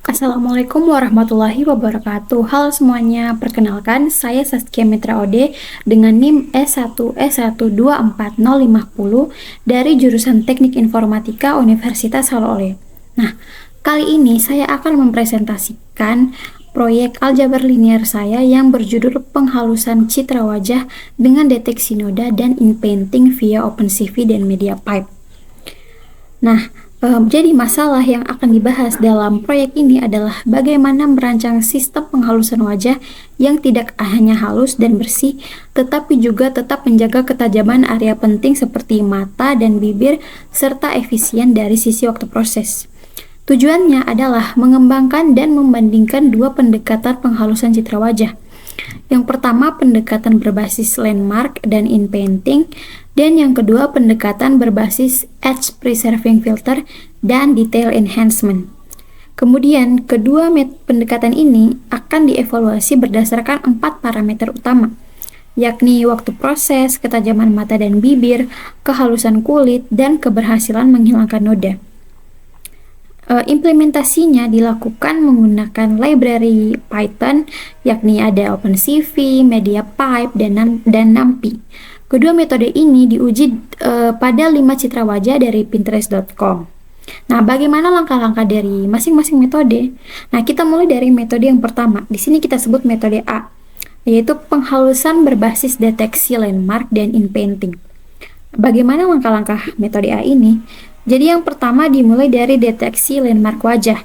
Assalamualaikum warahmatullahi wabarakatuh. Halo semuanya, perkenalkan saya Saskia Mitra Ode dengan NIM S1S1240510 dari jurusan Teknik Informatika Universitas Halo-Oleh. Nah, kali ini saya akan mempresentasikan proyek aljabar linear saya yang berjudul penghalusan citra wajah dengan deteksi noda dan inpainting via OpenCV dan MediaPipe. Nah, jadi masalah yang akan dibahas dalam proyek ini adalah bagaimana merancang sistem penghalusan wajah yang tidak hanya halus dan bersih, tetapi juga tetap menjaga ketajaman area penting seperti mata dan bibir, serta efisien dari sisi waktu proses. Tujuannya adalah mengembangkan dan membandingkan dua pendekatan penghalusan citra wajah. Yang pertama, pendekatan berbasis landmark dan inpainting, dan yang kedua, pendekatan berbasis edge preserving filter dan detail enhancement. Kemudian, kedua pendekatan ini akan dievaluasi berdasarkan 4 parameter utama, yakni waktu proses, ketajaman mata dan bibir, kehalusan kulit, dan keberhasilan menghilangkan noda. Implementasinya dilakukan menggunakan library Python, yakni ada OpenCV, MediaPipe, dan NumPy. Kedua metode ini diuji pada 5 citra wajah dari Pinterest.com. Nah, bagaimana langkah-langkah dari masing-masing metode? Nah, kita mulai dari metode yang pertama. Di sini kita sebut metode A, yaitu penghalusan berbasis deteksi landmark dan inpainting. Bagaimana langkah-langkah metode A ini? Jadi yang pertama dimulai dari deteksi landmark wajah.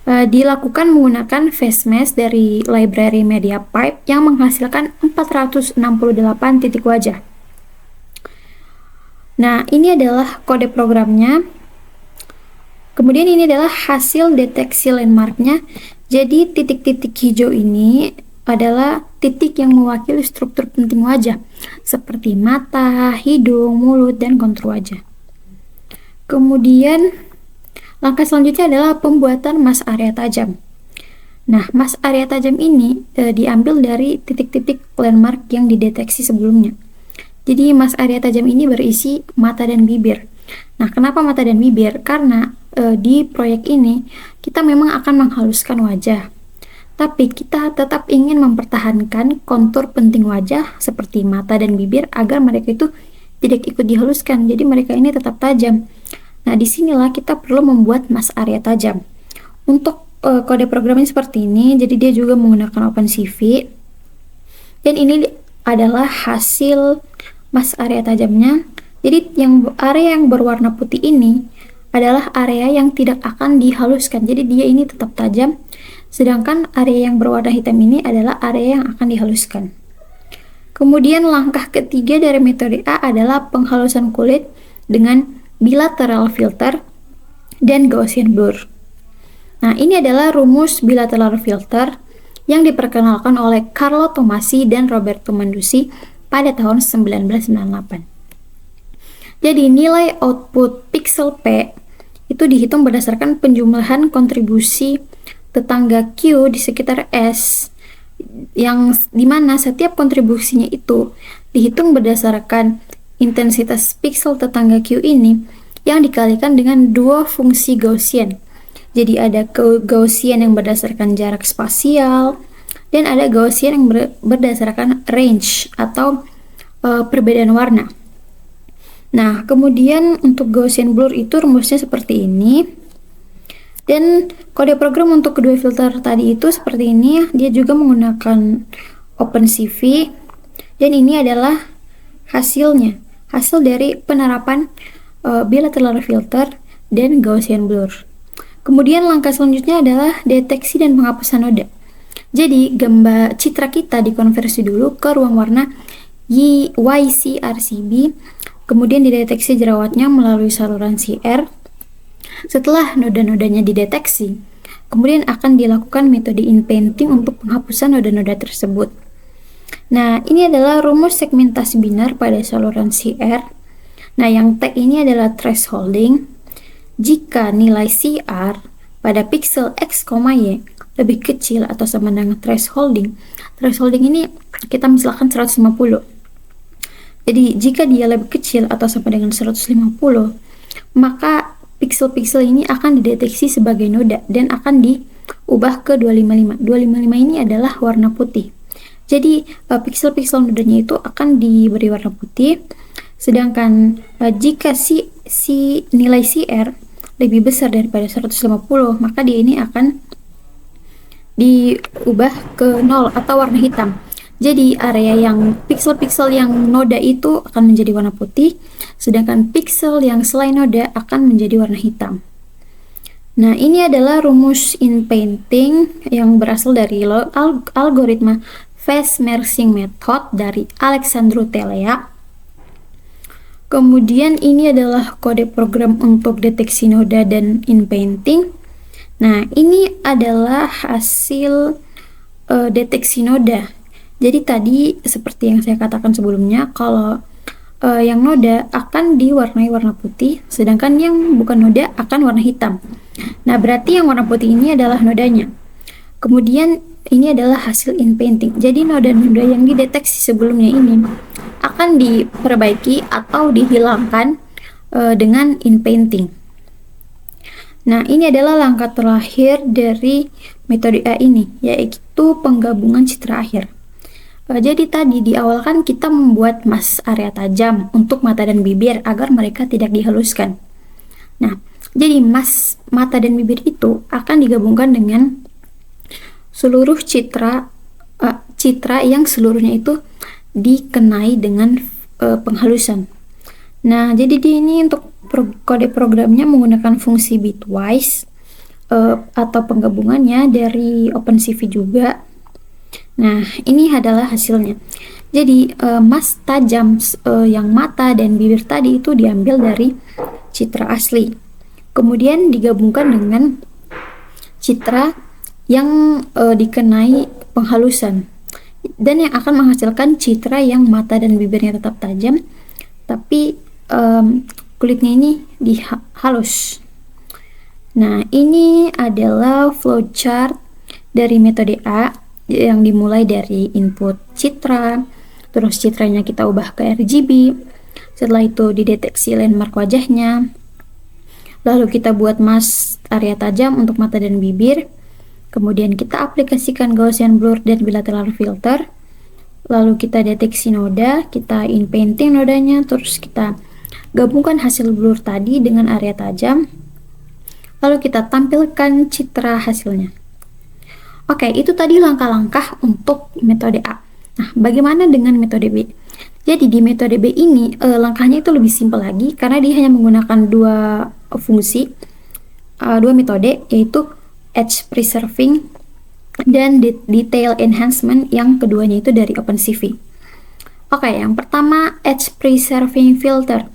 Dilakukan menggunakan face mesh dari library MediaPipe yang menghasilkan 468 titik wajah. Nah, ini adalah kode programnya. Kemudian ini adalah hasil deteksi landmarknya. Jadi titik-titik hijau ini adalah titik yang mewakili struktur penting wajah, seperti mata, hidung, mulut, dan kontur wajah. Kemudian langkah selanjutnya adalah pembuatan mask area tajam. Nah, mask area tajam ini diambil dari titik-titik landmark yang dideteksi sebelumnya. Jadi mask area tajam ini berisi mata dan bibir. Nah, kenapa mata dan bibir? Karena di proyek ini kita memang akan menghaluskan wajah, tapi kita tetap ingin mempertahankan kontur penting wajah seperti mata dan bibir agar mereka itu tidak ikut dihaluskan. Jadi mereka ini tetap tajam. Nah, disinilah kita perlu membuat mask area tajam. Untuk kode programnya seperti ini, jadi dia juga menggunakan OpenCV. Dan ini adalah hasil mask area tajamnya. Jadi area yang berwarna putih ini adalah area yang tidak akan dihaluskan. Jadi dia ini tetap tajam. Sedangkan area yang berwarna hitam ini adalah area yang akan dihaluskan. Kemudian langkah ketiga dari metode A adalah penghalusan kulit dengan bilateral filter dan Gaussian blur. Nah, ini adalah rumus bilateral filter yang diperkenalkan oleh Carlo Tomasi dan Roberto Mandusi pada tahun 1998. Jadi nilai output pixel P itu dihitung berdasarkan penjumlahan kontribusi tetangga Q di sekitar S, yang dimana setiap kontribusinya itu dihitung berdasarkan intensitas pixel tetangga Q ini yang dikalikan dengan dua fungsi Gaussian. Jadi ada Gaussian yang berdasarkan jarak spasial dan ada Gaussian yang berdasarkan range atau perbedaan warna. Nah, kemudian untuk Gaussian blur itu rumusnya seperti ini. Dan kode program untuk kedua filter tadi itu seperti ini. Dia juga menggunakan OpenCV dan ini adalah hasilnya. Hasil dari penerapan bilateral filter dan Gaussian blur. Kemudian langkah selanjutnya adalah deteksi dan penghapusan noda. Jadi gambar citra kita dikonversi dulu ke ruang warna YCRCB, kemudian dideteksi jerawatnya melalui saluran CR. Setelah noda-nodanya dideteksi, kemudian akan dilakukan metode inpainting untuk penghapusan noda-noda tersebut. Nah, ini adalah rumus segmentasi binar pada saluran CR. Nah, yang tag ini adalah thresholding. Jika nilai CR pada pixel X, Y lebih kecil atau sama dengan thresholding. Thresholding ini kita misalkan 150. Jadi, jika dia lebih kecil atau sama dengan 150, maka pixel-pixel ini akan dideteksi sebagai noda dan akan ubah ke 255. 255 ini adalah warna putih. Jadi piksel-piksel nodanya itu akan diberi warna putih, sedangkan jika si nilai CR lebih besar daripada 150, maka dia ini akan diubah ke 0 atau warna hitam. Jadi area yang piksel-piksel yang noda itu akan menjadi warna putih, sedangkan piksel yang selain noda akan menjadi warna hitam. Nah, ini adalah rumus in painting yang berasal dari algoritma phase merging method dari Alexandru Telea. Kemudian ini adalah kode program untuk deteksi noda dan in painting. Nah, ini adalah hasil deteksi noda. Jadi tadi seperti yang saya katakan sebelumnya, kalau yang noda akan diwarnai warna putih, sedangkan yang bukan noda akan warna hitam. Nah, berarti yang warna putih ini adalah nodanya. Kemudian ini adalah hasil in painting. Jadi noda-noda yang dideteksi sebelumnya ini akan diperbaiki atau dihilangkan dengan in painting. Nah, ini adalah langkah terakhir dari metode A ini, yaitu penggabungan citra akhir. Jadi tadi di awal kan kita membuat mas area tajam untuk mata dan bibir agar mereka tidak dihaluskan. Nah, jadi mas mata dan bibir itu akan digabungkan dengan seluruh citra yang seluruhnya itu dikenai dengan penghalusan. Nah, jadi ini untuk kode programnya menggunakan fungsi bitwise atau penggabungannya dari OpenCV juga. Nah, ini adalah hasilnya. Jadi mas tajam yang mata dan bibir tadi itu diambil dari citra asli, kemudian digabungkan dengan citra yang dikenai penghalusan, dan yang akan menghasilkan citra yang mata dan bibirnya tetap tajam, tapi kulitnya ini dihalus. Nah, ini adalah flowchart dari metode A yang dimulai dari input citra, terus citranya kita ubah ke RGB, setelah itu dideteksi landmark wajahnya, lalu kita buat mas area tajam untuk mata dan bibir, kemudian kita aplikasikan Gaussian blur dan bilateral filter, lalu kita deteksi noda, kita in painting nodanya, terus kita gabungkan hasil blur tadi dengan area tajam, lalu kita tampilkan citra hasilnya. Oke, itu tadi langkah-langkah untuk metode A. Nah, bagaimana dengan metode B? Jadi di metode B ini langkahnya itu lebih simpel lagi karena dia hanya menggunakan dua fungsi, dua metode, yaitu edge preserving dan detail enhancement, yang keduanya itu dari OpenCV. Oke, yang pertama edge preserving filter.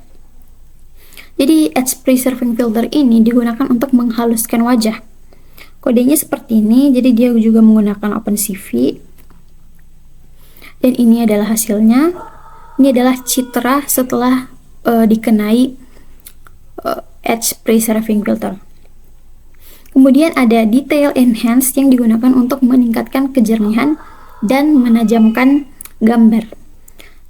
Jadi edge preserving filter ini digunakan untuk menghaluskan wajah. Kodenya seperti ini, jadi dia juga menggunakan OpenCV. Dan ini adalah hasilnya. Ini adalah citra setelah dikenai edge preserving filter. Kemudian ada detail enhance yang digunakan untuk meningkatkan kejernihan dan menajamkan gambar.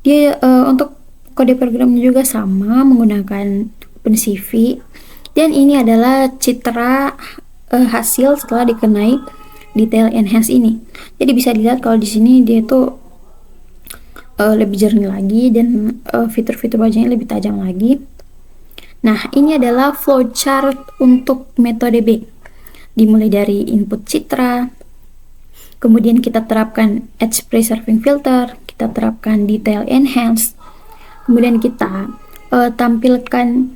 Dia untuk kode programnya juga sama, menggunakan OpenCV. Dan ini adalah citra hasil setelah dikenai detail enhance ini. Jadi bisa dilihat kalau di sini dia tuh lebih jernih lagi dan fitur-fitur wajahnya lebih tajam lagi. Nah, ini adalah flowchart untuk metode B. Dimulai dari input citra, kemudian kita terapkan edge preserving filter, kita terapkan detail enhance, kemudian kita tampilkan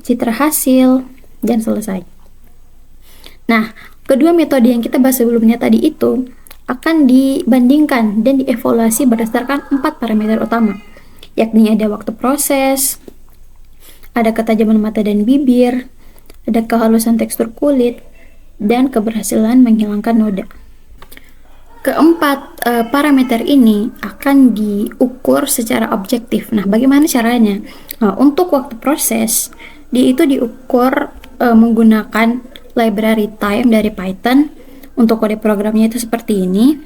citra hasil, dan selesai. Nah, kedua metode yang kita bahas sebelumnya tadi itu akan dibandingkan dan dievaluasi berdasarkan 4 parameter utama, yakni ada waktu proses, ada ketajaman mata dan bibir, ada kehalusan tekstur kulit, dan keberhasilan menghilangkan noda. Keempat parameter ini akan diukur secara objektif. Nah, bagaimana caranya? Nah, untuk waktu proses, dia itu diukur menggunakan library time dari Python. Untuk kode programnya itu seperti ini.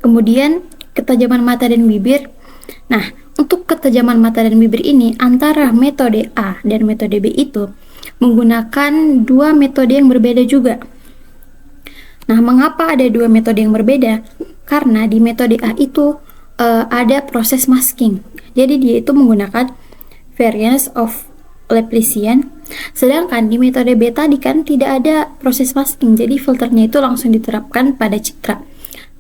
Kemudian ketajaman mata dan bibir. Nah, untuk ketajaman mata dan bibir ini antara metode A dan metode B itu menggunakan dua metode yang berbeda juga. Nah, mengapa ada dua metode yang berbeda? Karena di metode A itu ada proses masking. Jadi dia itu menggunakan variance of Laplacian. Sedangkan di metode B tadi kan tidak ada proses masking. Jadi filternya itu langsung diterapkan pada citra.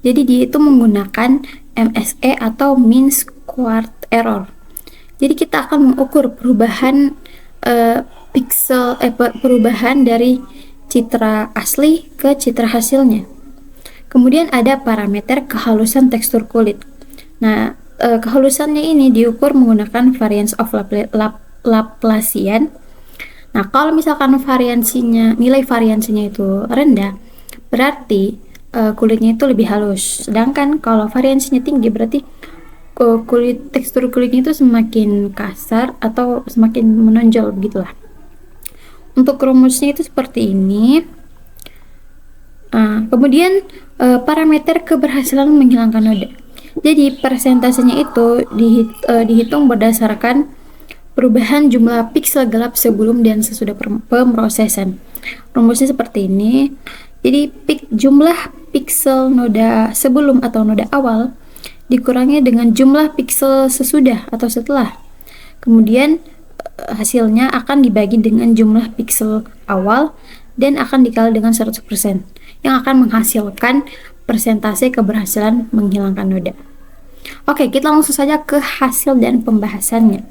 Jadi dia itu menggunakan MSE atau mean squared error. Jadi kita akan mengukur perubahan perubahan dari citra asli ke citra hasilnya. Kemudian ada parameter kehalusan tekstur kulit. Nah, kehalusannya ini diukur menggunakan variance of Laplacian. Nah, kalau misalkan nilai variansinya itu rendah, berarti kulitnya itu lebih halus. Sedangkan kalau variansinya tinggi, berarti tekstur kulitnya itu semakin kasar atau semakin menonjol begitulah. Untuk rumusnya itu seperti ini. Kemudian parameter keberhasilan menghilangkan noda. Jadi persentasenya itu dihitung berdasarkan perubahan jumlah piksel gelap sebelum dan sesudah pemrosesan. Rumusnya seperti ini. Jadi jumlah piksel noda sebelum atau noda awal dikurangi dengan jumlah piksel sesudah atau setelah. Kemudian hasilnya akan dibagi dengan jumlah piksel awal dan akan dikali dengan 100% yang akan menghasilkan persentase keberhasilan menghilangkan noda. Oke, kita langsung saja ke hasil dan pembahasannya.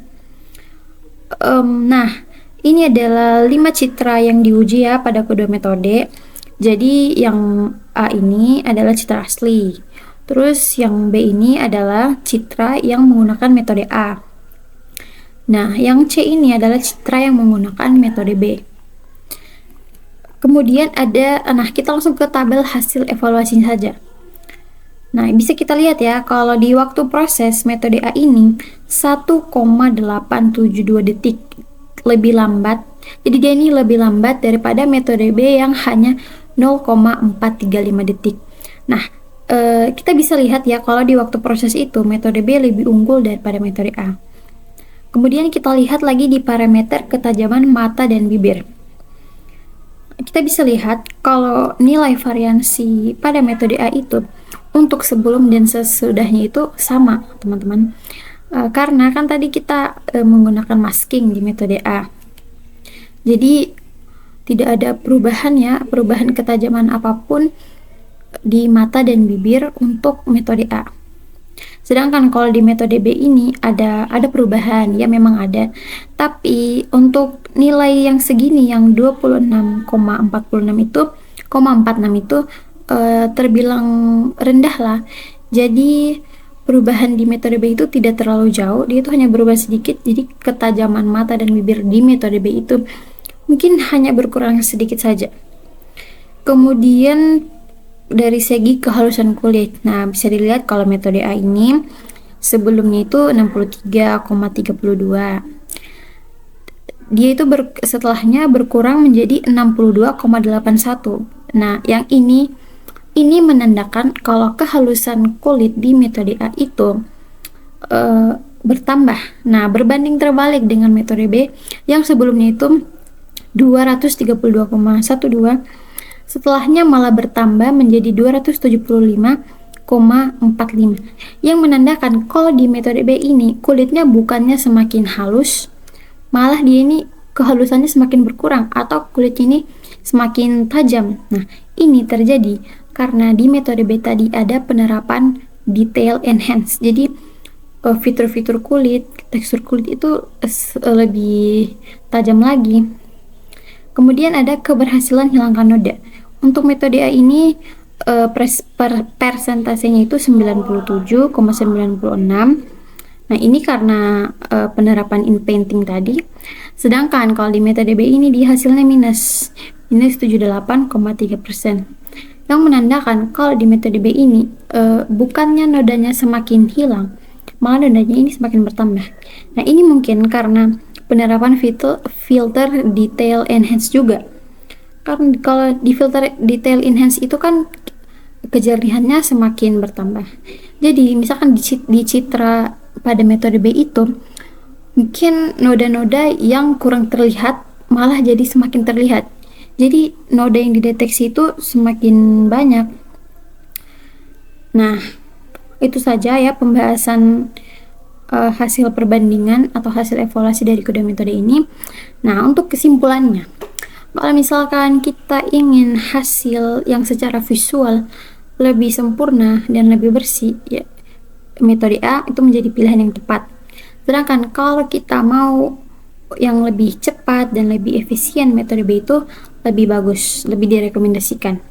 Nah, ini adalah 5 citra yang diuji ya pada kedua metode. Jadi yang A ini adalah citra asli. Terus yang B ini adalah citra yang menggunakan metode A. Nah, yang C ini adalah citra yang menggunakan metode B. Kemudian kita langsung ke tabel hasil evaluasinya saja. Nah, bisa kita lihat ya, kalau di waktu proses metode A ini 1,872 detik lebih lambat. Jadi dia ini lebih lambat daripada metode B yang hanya 0,435 detik. Nah, kita bisa lihat ya kalau di waktu proses itu metode B lebih unggul daripada metode A. Kemudian kita lihat lagi di parameter ketajaman mata dan bibir. Kita bisa lihat kalau nilai variansi pada metode A itu untuk sebelum dan sesudahnya itu sama, teman-teman. Karena kan tadi kita menggunakan masking di metode A. Jadi tidak ada perubahan ketajaman apapun di mata dan bibir untuk metode A. Sedangkan kalau di metode B ini ada perubahan, ya memang ada. Tapi untuk nilai yang segini yang 26,46 itu terbilang rendah lah. Jadi perubahan di metode B itu tidak terlalu jauh, dia itu hanya berubah sedikit. Jadi ketajaman mata dan bibir di metode B itu mungkin hanya berkurang sedikit saja. Kemudian dari segi kehalusan kulit, nah bisa dilihat kalau metode A ini sebelumnya itu 63,32, dia itu setelahnya berkurang menjadi 62,81. Nah, yang ini menandakan kalau kehalusan kulit di metode A itu bertambah. Nah, berbanding terbalik dengan metode B yang sebelumnya itu 232,12, setelahnya malah bertambah menjadi 275,45, yang menandakan kalau di metode B ini kulitnya bukannya semakin halus, malah dia ini kehalusannya semakin berkurang atau kulit ini semakin tajam. Nah, ini terjadi karena di metode B tadi ada penerapan detail enhance. Jadi fitur-fitur kulit, tekstur kulit itu lebih tajam lagi. Kemudian ada keberhasilan hilangkan noda. Untuk metode A ini persentasenya itu 97,96. Nah, ini karena penerapan inpainting tadi. Sedangkan kalau di metode B ini di hasilnya minus 78,3%. Yang menandakan kalau di metode B ini bukannya nodanya semakin hilang, malah nodanya ini semakin bertambah. Nah, ini mungkin karena penerapan filter detail enhance juga. Karena kalau di filter detail enhance itu kan kejernihannya semakin bertambah. Jadi misalkan di citra pada metode B itu mungkin noda-noda yang kurang terlihat malah jadi semakin terlihat. Jadi noda yang dideteksi itu semakin banyak. Nah, itu saja ya pembahasan hasil perbandingan atau hasil evaluasi dari kedua metode ini. Nah, untuk kesimpulannya, kalau misalkan kita ingin hasil yang secara visual lebih sempurna dan lebih bersih, ya metode A itu menjadi pilihan yang tepat. Sedangkan kalau kita mau yang lebih cepat dan lebih efisien, metode B itu lebih bagus, lebih direkomendasikan.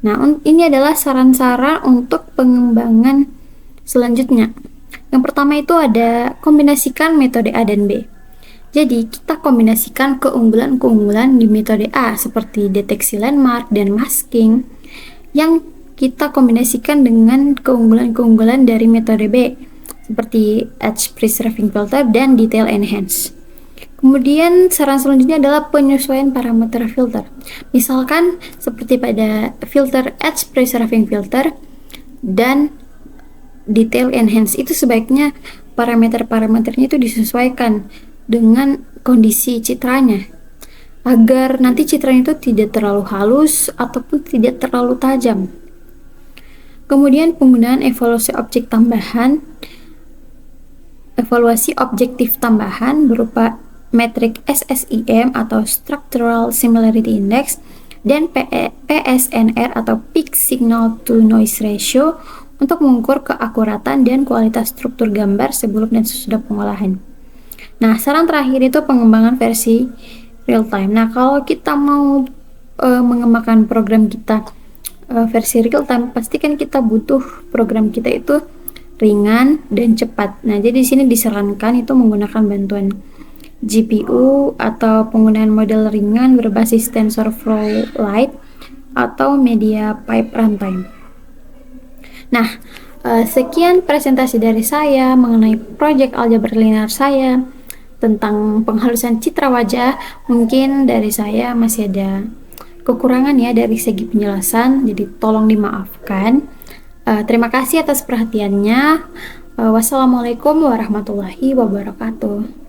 Nah, ini adalah saran-saran untuk pengembangan selanjutnya. Yang pertama itu ada kombinasikan metode A dan B. Jadi, kita kombinasikan keunggulan-keunggulan di metode A seperti deteksi landmark dan masking yang kita kombinasikan dengan keunggulan-keunggulan dari metode B seperti edge preserving filter dan detail enhance. Kemudian saran selanjutnya adalah penyesuaian parameter filter. Misalkan seperti pada filter edge preserving filter dan detail enhance, itu sebaiknya parameter-parameternya itu disesuaikan dengan kondisi citranya agar nanti citranya itu tidak terlalu halus ataupun tidak terlalu tajam. Kemudian penggunaan evaluasi objektif tambahan berupa metrik SSIM atau Structural Similarity Index dan PSNR atau Peak Signal to Noise Ratio untuk mengukur keakuratan dan kualitas struktur gambar sebelum dan sesudah pengolahan. Nah, saran terakhir itu pengembangan versi real time. Nah, kalau kita mau mengembangkan program kita versi real time, pastikan kita butuh program kita itu ringan dan cepat. Nah, jadi di sini disarankan itu menggunakan bantuan GPU atau penggunaan model ringan berbasis TensorFlow Lite atau MediaPipe Runtime. Nah, sekian presentasi dari saya mengenai project aljabar linear saya tentang penghalusan citra wajah. Mungkin dari saya masih ada kekurangan ya dari segi penjelasan, jadi tolong dimaafkan. Terima kasih atas perhatiannya. Wassalamualaikum warahmatullahi wabarakatuh.